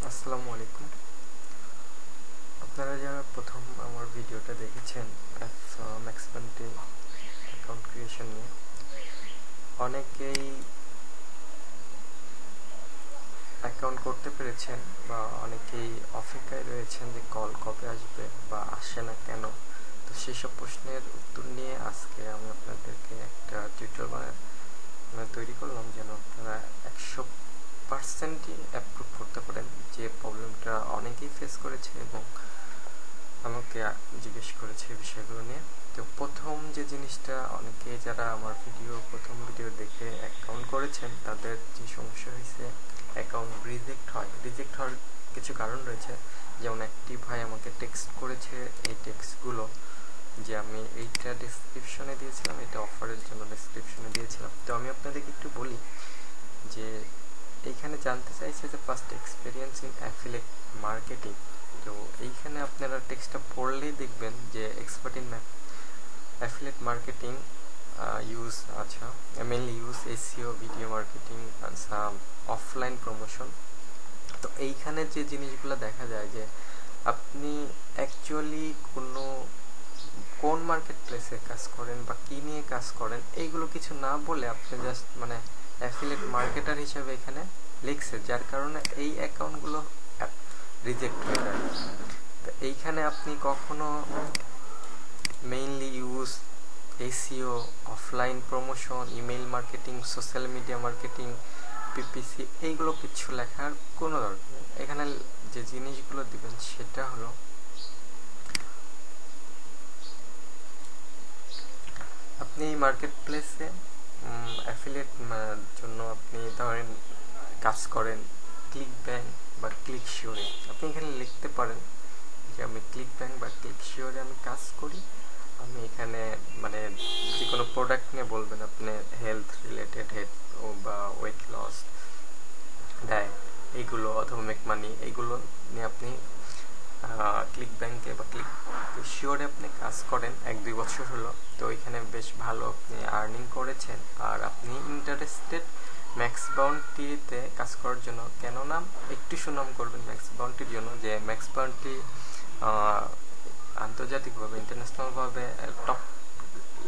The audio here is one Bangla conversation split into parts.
আসসালামু আলাইকুম। আপনারা যারা প্রথম আমার ভিডিওটা দেখেছেন ম্যাক্সপান্টে অ্যাকাউন্ট ক্রিয়েশন নিয়ে, অনেকেই অ্যাকাউন্ট করতে পেরেছেন বা অনেকেই অপেক্ষায় রয়েছেন যে কল কবে আসবে বা আসে না কেন। তো সেসব প্রশ্নের উত্তর নিয়ে আজকে আমি আপনাদেরকে একটা টিউটোরিয়াল তৈরি করলাম, যেন আপনারা 100%ই অ্যাপ্রুভ করতে পারেন। যে প্রবলেমটা অনেকেই ফেস করেছে এবং আমাকে জিজ্ঞেস করেছে এই বিষয়গুলো নিয়ে। তো প্রথম যে জিনিসটা, অনেকে যারা আমার প্রথম ভিডিও দেখে অ্যাকাউন্ট করেছেন তাদের যে সমস্যা হয়েছে, অ্যাকাউন্ট রিজেক্ট হওয়ার কিছু কারণ রয়েছে। যেমন একটি ভাই আমাকে টেক্সট করেছে, এই টেক্সটগুলো যে আমি এইটা ডেসক্রিপশনে দিয়েছিলাম, এটা অফারের জন্য ডেসক্রিপশনে দিয়েছিলাম। তো আমি আপনাদেরকে একটু বলি যে এইখানে জানতে চাইছে যে first experience in affiliate marketing. তো এইখানে আপনারা টেক্সটটা পড়লেই দেখবেন যে expert in affiliate marketing mainly use SEO, video marketing and some offline promotion. তো এইখানে যে জিনিসগুলো দেখা যায় যে আপনি অ্যাকচুয়ালি কোন মার্কেট প্লেসে কাজ করেন বা কী নিয়ে কাজ করেন এইগুলো কিছু না বলে আপনি জাস্ট অ্যাফিলিয়েট মার্কেটার হিসেবে এখানে লিখছে, যার কারণে এই অ্যাকাউন্টগুলো রিজেক্ট হয়ে যায়। তো এইখানে আপনি কখনো mainly use SEO, offline promotion, email marketing, social media marketing, PPC এইগুলো কিছু লেখার কোনো দরকার নেই। এখানে যে জিনিসগুলো দিবেন সেটা হলো আপনি এই মার্কেট প্লেসে অ্যাফিলিয়েট জন্য আপনি ধরেন কাজ করেন ক্লিক ব্যাংক বা ক্লিক শিওরে। আপনি এখানে লিখতে পারেন যে আমি ক্লিক ব্যাংক বা ক্লিক শিওরে আমি কাজ করি। আমি এখানে যে কোনো প্রোডাক্ট নিয়ে বলবেন, আপনি হেলথ রিলেটেড বা ওয়েট লস, ডায়েট এইগুলো, অথবা মেক মানি এইগুলো নিয়ে আপনি ক্লিক ব্যাংকে বা ক্লিক শিওরে আপনি কাজ করেন 1-2 বছর হলো। তো এখানে বেশ ভালো আপনি আর্নিং করেছেন আর আপনি ইন্টারেস্টেড ম্যাক্স বাউন্টিতে কাজ করার জন্য। কেননা একটু সুনাম করবেন ম্যাক্স বাউন্টির জন্য, যে ম্যাক্স বাউন্টি আন্তর্জাতিকভাবে, ইন্টারন্যাশনালভাবে টপ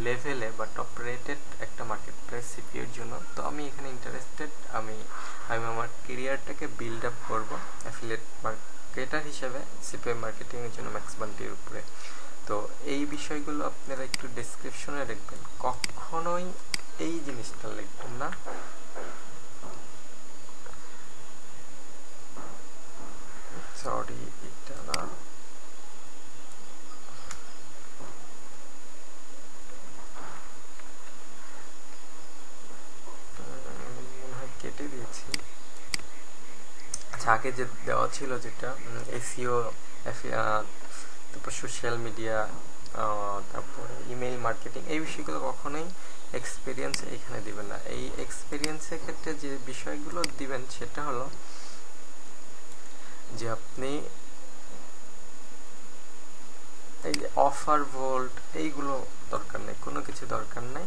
লেভেলে বা টপ রেটেড একটা মার্কেট প্লেস সিপিওর জন্য। তো আমি এখানে ইন্টারেস্টেড, আমি আমার কেরিয়ারটাকে বিল্ড আপ করবো অ্যাফিলিয়েট মার্কেটার হিসেবে সিপিও মার্কেটিংয়ের জন্য ম্যাক্স বাউন্টির উপরে। তো এই বিষয়গুলো আপনারা একটু ডেসক্রিপশনে লিখবেন, কখনোই এই জিনিসটা লিখবেন না। সরি, এটা না, কেটে দিয়েছি। আচ্ছা, আগে যে দেওয়া ছিল যেটা এসইও, তারপর সোশ্যাল মিডিয়া, তারপরে ইমেইল মার্কেটিং, এই বিষয়গুলো কখনোই এক্সপিরিয়েন্স এখানে দিবেন না। এই এক্সপিরিয়েন্সের ক্ষেত্রে যে বিষয়গুলো দিবেন সেটা হলো যে আপনি এই যে অফার ভোল্ট এইগুলো দরকার নেই, কোনো কিছু দরকার নেই।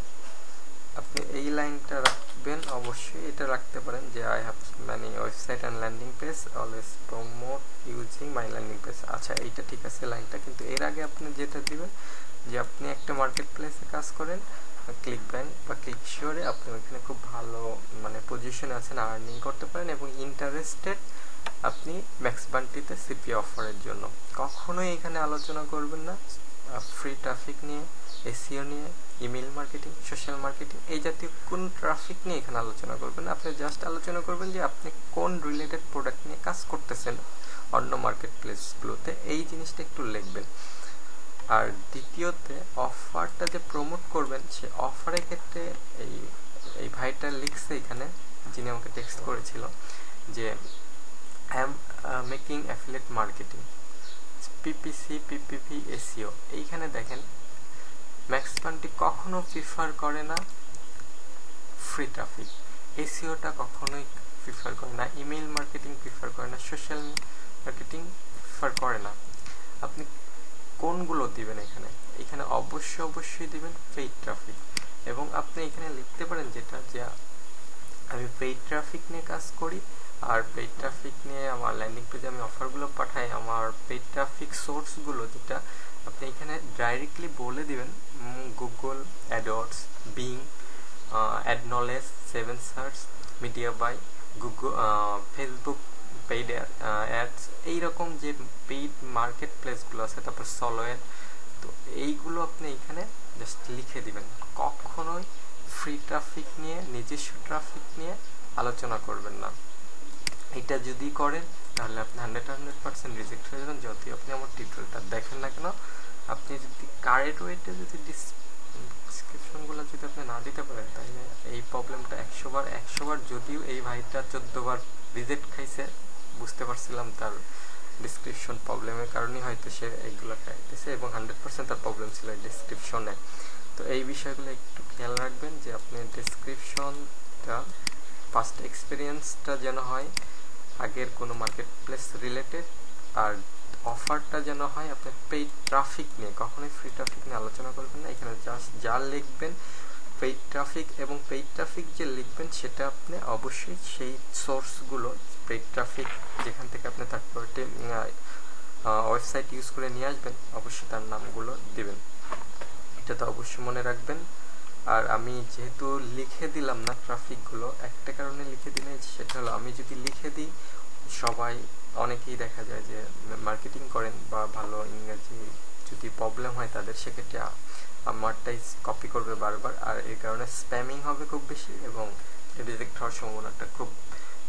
আপনি এই লাইনটা রাখবেন, অবশ্যই এটা রাখতে পারেন যে I have many website and landing page, always promote using my landing page. আচ্ছা, এইটা ঠিক আছে লাইনটা, কিন্তু এর আগে আপনি যেটা দিবেন যে আপনি একটা মার্কেট প্লেসে কাজ করেন ক্লিক ব্যাংক বা ক্লিক শিওরে, আপনি ওইখানে খুব ভালো পজিশনে আছেন, আর্নিং করতে পারেন এবং ইন্টারেস্টেড আপনি ম্যাক্স বান্টিতে সিপি অফারের জন্য। কখনোই এখানে আলোচনা করবেন না ফ্রি ট্রাফিক নিয়ে, এসইও নিয়ে, ইমেল মার্কেটিং, সোশ্যাল মার্কেটিং এই জাতীয় কোন ট্রাফিক নিয়ে এখানে আলোচনা করবেন না। আপনি জাস্ট আলোচনা করবেন যে আপনি কোন রিলেটেড প্রোডাক্ট নিয়ে কাজ করতেছেন অন্য মার্কেট প্লেসগুলোতে, এই জিনিসটা একটু লিখবেন। আর দ্বিতীয়তে, অফারটা যে প্রমোট করবেন সে অফারের ক্ষেত্রে এই ভাইটা লিখছে এখানে, যিনি আমাকে টেক্সট করেছিল, যে I am making affiliate marketing, PPC, PPP, SEO. এইখানে দেখেন ম্যাক্স বান্টি কখনো প্রিফার করে না ফ্রি ট্রাফিক, এসইওটা কখনোই প্রিফার করে না, ইমেইল মার্কেটিং প্রিফার করে না, সোশ্যাল মার্কেটিং প্রিফার করে না। আপনি কোনগুলো দিবেন এখানে? এখানে অবশ্যই দিবেন পেইড ট্রাফিক। এবং আপনি এখানে লিখতে পারেন যেটা, যে আমি পেইড ট্রাফিক নিয়ে কাজ করি, আর পেইড ট্রাফিক নিয়ে আমার ল্যান্ডিং পেজে আমি অফারগুলো পাঠাই। আমার পেইড ট্রাফিক সোর্সগুলো যেটা আপনি এখানে ডাইরেক্টলি বলে দিবেন, Google AdWords, Bing, ad knowledge, 7 search, media buy, Google, Facebook paid ads, এইরকম যে পেইড মার্কেট প্লেসগুলো আছে, তারপর সলোয়ের। তো এইগুলো আপনি এখানে জাস্ট লিখে দিবেন। কখনোই ফ্রি ট্রাফিক নিয়ে, নিজস্ব ট্রাফিক নিয়ে আলোচনা করবেন না। এটা যদি করেন তাহলে আপনি 100% রিজেক্ট হয়ে যাবেন। যদিও আপনি আমার টিউটোরিয়ালটা দেখেন না কেন, আপনি যদি কারেন্ট ওয়েতে যদি ডিসক্রিপশনগুলো যদি আপনি না দিতে পারেন, তাহলে এই প্রবলেমটা 100 বার, যদিও এই ভাইটা 14 বার রিজেক্ট খাইছে, বুঝতে পারছিলাম তার ডিসক্রিপশন প্রবলেমের কারণেই হয়তো সে এইগুলো খাইতেছে, এবং 100% তার প্রবলেম ছিল এই ডিসক্রিপশনে। তো এই বিষয়গুলো একটু খেয়াল রাখবেন যে আপনি ডিসক্রিপশনটা, ফার্স্ট এক্সপিরিয়েন্সটা যেন হয় আগের কোনো মার্কেট প্লেস রিলেটেড, আর অফারটা যেন হয় আপনার পেইড ট্রাফিক নিয়ে। কখনোই ফ্রি ট্রাফিক নিয়ে আলোচনা করবেন না। এখানে জাস্ট যা লিখবেন পেইড ট্রাফিক, এবং পেইড ট্রাফিক যে লিখবেন সেটা আপনি অবশ্যই সেই সোর্সগুলো, পেইড ট্রাফিক যেখান থেকে আপনি থার্ড পার্টি ওয়েবসাইট ইউজ করে নিয়ে আসবেন, অবশ্যই তার নামগুলো দিবেন। এটা তো অবশ্যই মনে রাখবেন। আর আমি যেহেতু লিখে দিলাম না ট্রাফিকগুলো, একটা কারণে লিখে দিলে সেটা হলো, আমি যদি লিখে দিই সবাই, অনেকেই দেখা যায় যে মার্কেটিং করেন বা ভালো ইংরেজি যদি প্রবলেম হয় তাদের, সেক্ষেত্রে আমারটাই কপি করবে বারবার, আর এই কারণে স্প্যামিং হবে খুব বেশি এবং রিজেক্ট হওয়ার সম্ভাবনাটা খুব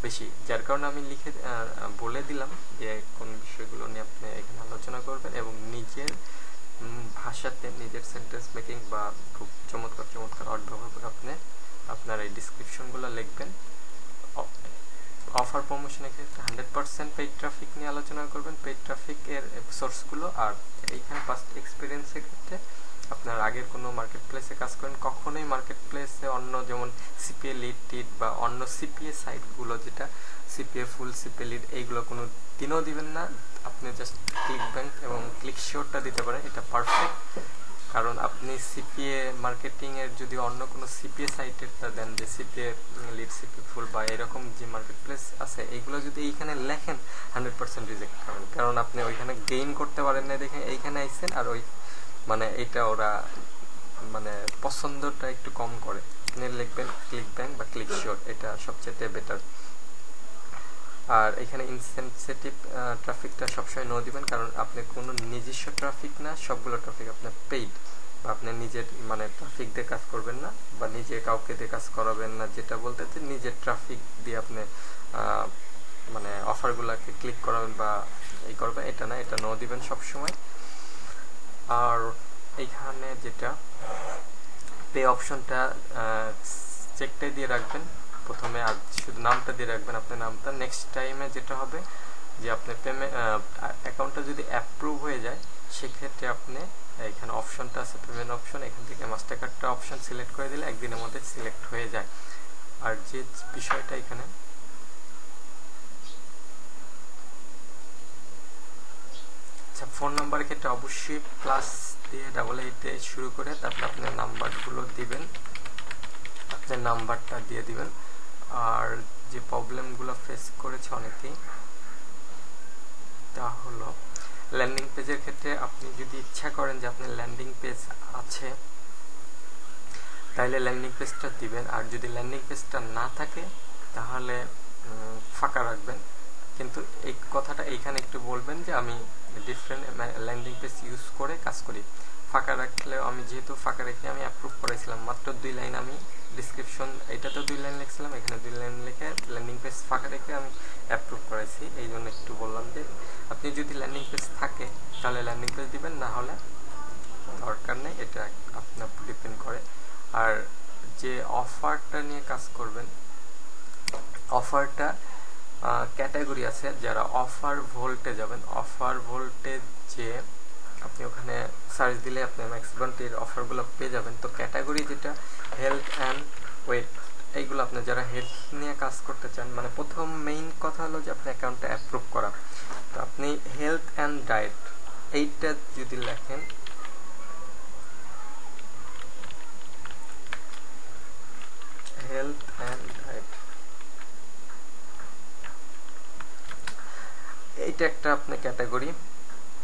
বেশি। যার কারণে আমি লিখে বলে দিলাম যে কোন বিষয়গুলো নিয়ে আপনি এখানে আলোচনা করবেন, এবং নিজের ভাষাতে নিজের সেন্টেন্স মেকিং বা খুব চমৎকার ওয়ার্ড ব্যবহার করে আপনি আপনার এই ডিসক্রিপশনগুলো লিখবেন। অফার প্রমোশনের ক্ষেত্রে 100% পেইড ট্রাফিক নিয়ে আলোচনা করবেন, পেইড ট্রাফিকের সোর্সগুলো। আর এইখানে ফার্স্ট এক্সপিরিয়েন্সের ক্ষেত্রে আপনার আগের কোনো মার্কেট প্লেসে কাজ করেন, কখনোই মার্কেট প্লেসে অন্য যেমন সিপিএ লিড টিড বা অন্য সিপিএ সাইটগুলো, যেটা সিপিএ ফুল, সিপিএ লিড, এইগুলো কোনো দিনও দিবেন না। আপনি জাস্ট ক্লিক ব্যাংক এবং ক্লিক শিওরটা দিতে পারেন, এটা পারফেক্ট। কারণ আপনি সিপিএ মার্কেটিংয়ের যদি অন্য কোনো সিপিএ সাইটেরটা দেন, যে সিপিএ লিড, সিপিএ ফুল বা এরকম যে মার্কেট প্লেস আছে, এইগুলো যদি এইখানে লেখেন 100% রিজেক্ট করেন। কারণ আপনি ওইখানে গেইন করতে পারেন না দেখে এইখানে আইসেন, আর ওই মানে এটা ওরা মানে পছন্দটা একটু কম করে। আপনি লিখবেন ক্লিক ব্যাংক বা ক্লিক শিওর, এটা সবচেয়ে বেটার। আর এখানে ইনসেনসিটিভ ট্রাফিকটা সবসময় নো দিবেন, কারণ আপনি কোনো নিজস্ব ট্রাফিক না, সবগুলো ট্রাফিক আপনার পেইড, বা আপনি নিজের মানে ট্রাফিক দিয়ে কাজ করবেন না, বা নিজে কাউকে দিয়ে কাজ করাবেন না, যেটা বলতে যে নিজের ট্রাফিক দিয়ে আপনি মানে অফারগুলোকে ক্লিক করাবেন বা এই করবেন, এটা না, এটা নো দিবেন সবসময়। আর এইখানে যেটা পে অপশনটা চেকটাই দিয়ে রাখবেন প্রথমে, আর শুধু নামটা দিয়ে রাখবেন আপনার নামটা। নেক্সট টাইমে যেটা হবে যে আপনার পেমেন্ট অ্যাকাউন্টটা যদি অ্যাপ্রুভ হয়ে যায়, সেক্ষেত্রে আপনি এখানে অপশনটা আছে পেমেন্ট অপশন, এখান থেকে মাস্টার কার্ডটা অপশন সিলেক্ট করে দিলে একদিনের মধ্যে সিলেক্ট হয়ে যায়। আর যে বিষয়টা এখানে আচ্ছা, ফোন নাম্বারের ক্ষেত্রে অবশ্যই প্লাস দিয়ে 88 শুরু করে তারপর আপনার নাম্বারগুলো দিবেন, আপনার নাম্বারটা দিয়ে দিবেন। আর যে প্রবলেমগুলো ফেস করেছে অনেকেই, তা হলো ল্যান্ডিং পেজের ক্ষেত্রে আপনি যদি ইচ্ছা করেন যে আপনার ল্যান্ডিং পেজ আছে, তাহলে ল্যান্ডিং পেজটা দিবেন। আর যদি ল্যান্ডিং পেজটা না থাকে তাহলে ফাঁকা রাখবেন। কিন্তু এই কথাটা এইখানে একটু বলবেন যে আমি ডিফারেন্ট ল্যান্ডিং পেজ ইউজ করে কাজ করি। ফাঁকা রাখলেও, আমি যেহেতু ফাঁকা রেখে আমি অ্যাপ্রুভ করেছিলাম, মাত্র 2 লাইন আমি ডিসক্রিপশন, এটাতেও 2 লাইন লিখছিলাম, এখানে 2 লাইন লিখে ল্যান্ডিং পেজ ফাঁকা রেখে আমি অ্যাপ্রুভ করেছি। এই জন্য একটু বললাম যে আপনি যদি ল্যান্ডিং পেজ থাকে তাহলে ল্যান্ডিং পেজ দিবেন, না হলে দরকার নেই, এটা আপনার উপর ডিপেন্ড করে। আর যে অফারটা নিয়ে কাজ করবেন, অফারটা ক্যাটাগরি আছে। যারা অফার ভোল্টে যাবেন, অফার ভোল্টে যে আপনি ওখানে সার্চ দিলে আপনি ম্যাক্সিমামটির অফারগুলো পেয়ে যাবেন। তো ক্যাটাগরি যেটা হেলথ অ্যান্ড ওয়েট, এইগুলো আপনি যারা হেলথ নিয়ে কাজ করতে চান, মানে প্রথম মেইন কথা হলো যে আপনার অ্যাকাউন্টটা অ্যাপ্রুভ করা। তো আপনি হেলথ অ্যান্ড ডায়েট এইটা যদি লেখেন, হেলথ অ্যান্ড ডায়েট এইটা একটা আপনি ক্যাটাগরি,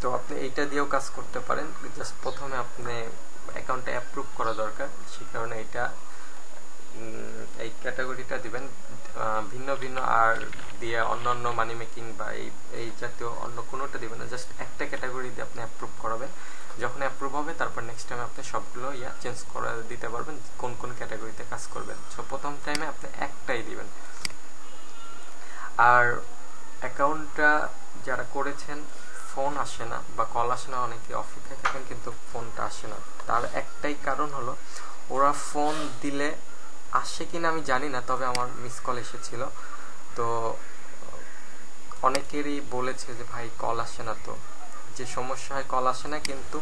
তো আপনি এইটা দিয়েও কাজ করতে পারেন। জাস্ট প্রথমে আপনি অ্যাকাউন্টটা অ্যাপ্রুভ করা দরকার, সেই কারণে এইটা এই ক্যাটাগরিটা দিবেন। ভিন্ন ভিন্ন আর দিয়ে অন্যান্য মানি মেকিং বা এই জাতীয় অন্য কোনোটা দিবেন না, জাস্ট একটা ক্যাটাগরি দিয়ে আপনি অ্যাপ্রুভ করাবেন। যখন অ্যাপ্রুভ হবে তারপর নেক্সট টাইমে আপনি সবগুলো চেঞ্জ করে দিতে পারবেন কোন কোন ক্যাটাগরিতে কাজ করবেন। সো প্রথম টাইমে আপনি একটাই দিবেন। আর অ্যাকাউন্টটা যারা করেছেন ফোন আসে না বা কল আসে না, অনেকে অপেক্ষায় থাকেন কিন্তু ফোনটা আসে না, তার একটাই কারণ হলো ওরা ফোন দিলে আসে কিনা আমি জানি না, তবে আমার মিস কল এসেছিল। তো অনেকেরই বলেছে যে ভাই কল আসে না, তো যে সমস্যা হয় কল আসে না, কিন্তু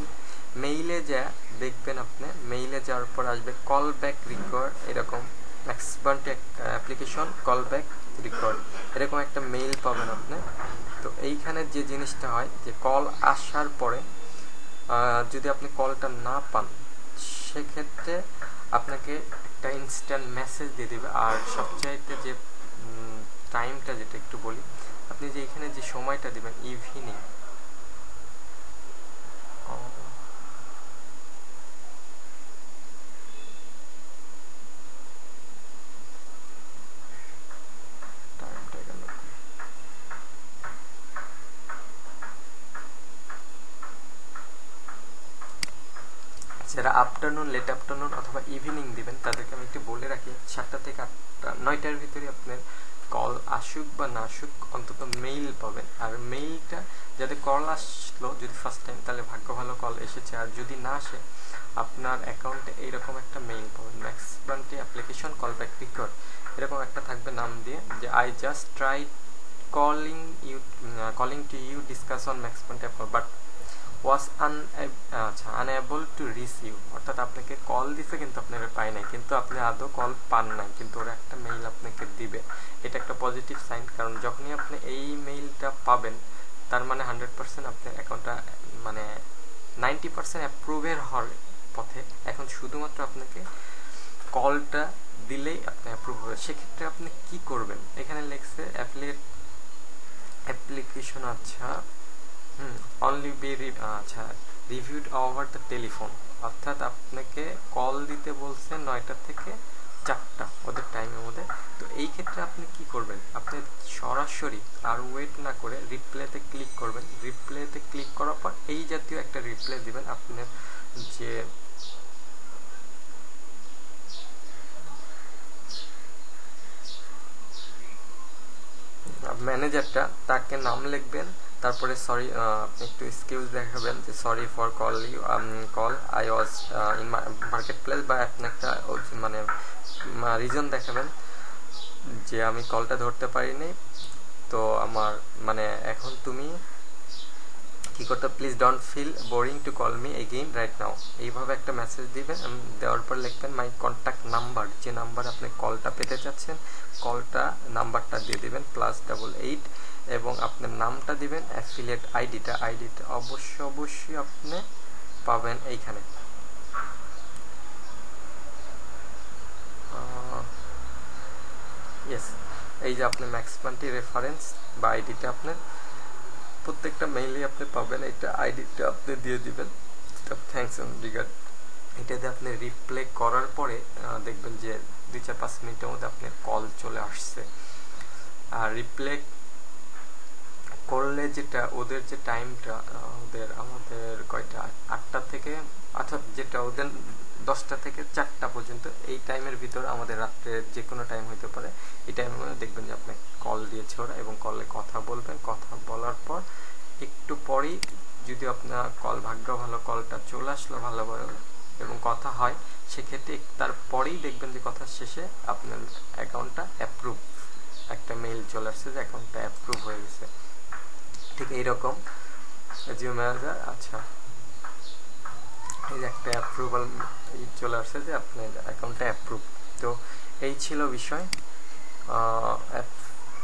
মেইলে যা দেখবেন আপনি মেইলে যাওয়ার পর আসবে কল ব্যাক রিকোয়ার্ড, এরকম ম্যাক্সবান্ট অ্যাপ্লিকেশন কল ব্যাক রিকোয়ার্ড, এরকম একটা মেইল পাবেন আপনি। তো এইখানে যে জিনিসটা হয় যে কল আসার পরে যদি আপনি কলটা না পান, সেক্ষেত্রে আপনাকে একটা ইনস্ট্যান্ট মেসেজ দিয়ে দেবে। আর সবচাইতে যে টাইমটা যেটা একটু বলি, আপনি যে এখানে যে সময়টা দিবেন ইভিনিং, যারা আফটারনুন, লেট আফটারনুন অথবা ইভিনিং দিবেন তাদেরকে আমি একটু বলে রাখি 7টা থেকে 8টা 9টার ভিতরে আপনার কল আসুক বা না আসুক অন্তত মেইল পাবেন। আর মেইলটা যাতে কল আসলো যদি ফার্স্ট টাইম, তাহলে ভাগ্য ভালো কল এসেছে। আর যদি না আসে, আপনার অ্যাকাউন্টে এইরকম একটা মেইল পাবেন, MaxBounty application call back required, এরকম একটা থাকবে নাম দিয়ে, যে I just try calling to you discuss on MaxBounty app but was unable to receive, অর্থাৎ আপনাকে কল দিছে কিন্তু আপনাকে পায় নাই, কিন্তু আপনি আদৌ কল পান নাই, কিন্তু ওরা একটা মেইল আপনাকে দিবে। এটা একটা পজিটিভ সাইন, কারণ যখনই আপনি এই মেইলটা পাবেন তার মানে 100% আপনার অ্যাকাউন্টটা মানে 90% অ্যাপ্রুভের হওয়ার পথে। এখন শুধুমাত্র আপনাকে কলটা দিলেই আপনি অ্যাপ্রুভ হবে। সেক্ষেত্রে আপনি কি করবেন, এখানে লেখছে application only be reviewed over the telephone, অর্থাৎ আপনাকে কল দিতে বলছে 9টা থেকে 4টা ওদের টাইমের মধ্যে। তো এই ক্ষেত্রে আপনি কি করবেন, আপনি সরাসরি আর ওয়েট না করে রিপ্লেতে ক্লিক করবেন। রিপ্লেতে ক্লিক করার পর এই জাতীয় একটা রিপ্লে দিবেন। আপনার যে ম্যানেজারটা, তাকে নাম লিখবেন, তারপরে সরি আপনি একটু এক্সকিউজ দেখাবেন যে sorry for call I was in market place, বা আপনি একটা মানে রিজন দেখাবেন যে আমি কলটা ধরতে পারিনি, তো আমার মানে এখন তুমি কি করতে, please don't feel boring to call me again right now, এইভাবে একটা মেসেজ দিবেন। দেওয়ার পর লিখবেন মাই কন্ট্যাক্ট নাম্বার, যে নাম্বার আপনি কলটা পেতে চাচ্ছেন কলটা নাম্বারটা দিয়ে দিবেন +88, এবং আপনার নামটা দিবেন, অ্যাফিলিয়েট আইডিটা অবশ্যই আপনি পাবেন এইখানে। ইয়েস, এই যে আপনি ম্যাক্সবান্টি রেফারেন্স বা আইডিটা আপনার প্রত্যেকটা মেইলে আপনি পাবেন, এটা আইডিটা আপনি দিয়ে দিবেন। থ্যাংকস এন্ড রিগার্ড, এটাতে আপনি রিপ্লে করার পরে দেখবেন যে 2-4-5 মিনিটের মধ্যে আপনার কল চলে আসছে। আর রিপ্লে করলে যেটা ওদের যে টাইমটা, আমাদের কয়টা 8টা থেকে, অর্থাৎ যেটা ওদের 10টা থেকে 4টা পর্যন্ত, এই টাইমের ভিতর আমাদের রাত্রের যে কোনো টাইম হতে পারে, এই টাইমের মধ্যে দেখবেন যে আপনাকে কল দিয়েছে ওরা, এবং কলে কথা বলবেন। কথা বলার পর একটু পরেই যদি আপনার কল ভাগ্য ভালো কলটা চলে আসলো ভালোভাবে এবং কথা হয়, সেক্ষেত্রে তারপরেই দেখবেন যে কথা শেষে আপনার অ্যাকাউন্টটা অ্যাপ্রুভ, একটা মেইল চলে আসছে যে অ্যাকাউন্টটা অ্যাপ্রুভ হয়ে গেছে। ঠিক এইরকম জিও ম্যানেজার, আচ্ছা এই যে একটা অ্যাপ্রুভাল চলে আসছে যে আপনার অ্যাকাউন্টটা অ্যাপ্রুভ। তো এই ছিল বিষয়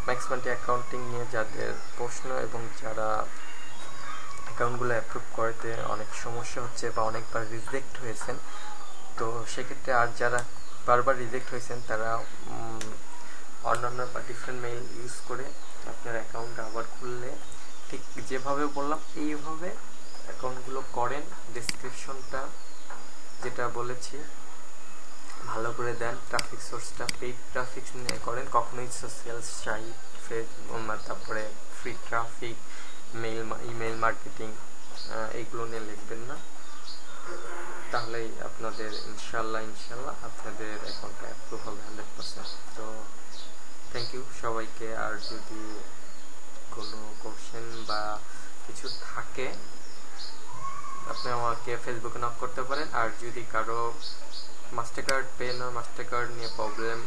ম্যাক্সবান্টি অ্যাকাউন্টিং নিয়ে যাদের প্রশ্ন, এবং যারা অ্যাকাউন্টগুলো অ্যাপ্রুভ করতে অনেক সমস্যা হচ্ছে বা অনেকবার রিজেক্ট হয়েছেন, তো সেক্ষেত্রে আর যারা বারবার রিজেক্ট হয়েছেন তারা অন্যান্য বা ডিফারেন্ট মেইল ইউজ করে আপনার অ্যাকাউন্ট আবার খুললে ঠিক যেভাবে বললাম এইভাবে অ্যাকাউন্টগুলো করেন। ডেসক্রিপশনটা যেটা বলেছি ভালো করে দেন, ট্রাফিক সোর্সটা পেইড ট্রাফিক নিয়ে করেন, কখনোই সোশ্যাল সাইট তারপরে ফ্রি ট্রাফিক ইমেল মার্কেটিং এইগুলো নিয়ে লিখবেন না, তাহলেই আপনাদের ইনশাল্লাহ আপনাদের অ্যাকাউন্টটা অ্যাপ্রুভ হবে 100%। তো থ্যাংক ইউ সবাইকে। আর যদি কোনো কোশ্চেন বা কিছু থাকে আপনি আমাকে ফেসবুকে নক করতে পারেন। আর যদি কারো মাস্টার কার্ড পেন আর মাস্টার কার্ড নিয়ে প্রবলেম,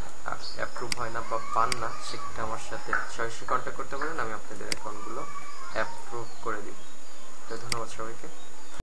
অ্যাপ্রুভ হয় না বা পান না, সেটা আমার সাথে সরাসরি কন্ট্যাক্ট করতে পারেন, আমি আপনাদের অ্যাকাউন্টগুলো অ্যাপ্রুভ করে দিব। তো ধন্যবাদ সবাইকে।